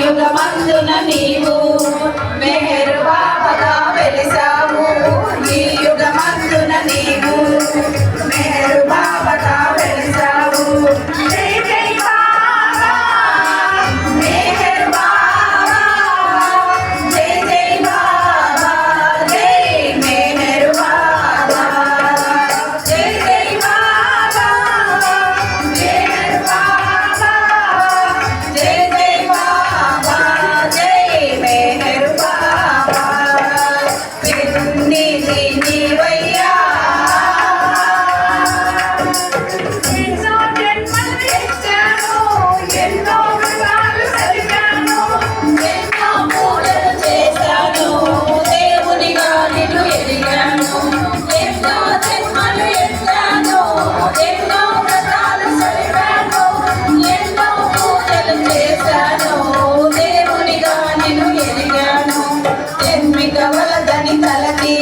యుగమందున నీవు మెహర్ బాబగా వెలిసావు. ఈ యుగమందున నీవు మెహర్ బాబగా వెలిసావు. జై జై బాబా మెహర్ బాబా, జై జై బాబా, జై మెహర్ బాబా, జై జై బాబా మెహర్ బాబా, జై జై బాబా, జై మెహర్ బాబా. పెన్నిధి నీవయ్యా, ఎన్నో జన్మలు ఎత్తాను, ఎన్నో మృగాలు సరిగాను, ఎన్నో పూజలు చేశాను, దేవునిగా నిన్ను ఎదిగాను. ఎన్నో జన్మలు ఎత్తాను, ఎన్నో వ్రతాలు సరిగాను, ఎన్నో పూజలు చేశాను, దేవునిగా నిన్ను ఎదిగాను. జన్మిక వలదని తలచి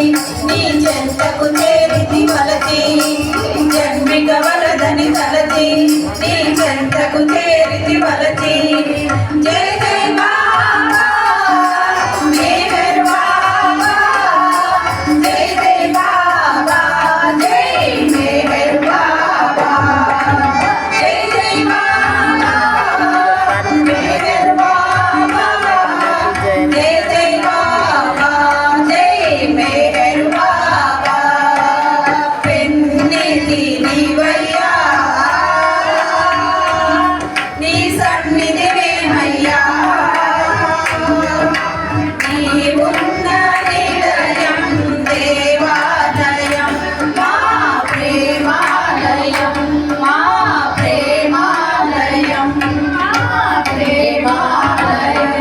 నీ చెంతకు చేరితి వలచి, జన్మిక వలదని తలచి నీ చెంతకు చేరితి వలచి. జై జై బాబా మెహర్ బాబా, జై జై బాబా, జై మెహర్ బాబా, జై జై బాబా మెహర్ బాబా, జై జై బాబా, జై మెహర్ బాబా. పెన్నిధి నీవయ్యా, నీ సన్నిధివేమయ్యా, నీవున్న నిలయం దేవాలయం, మా ప్రేమాలయం, మా ప్రేమాలయం, మా ప్రేమాలయం.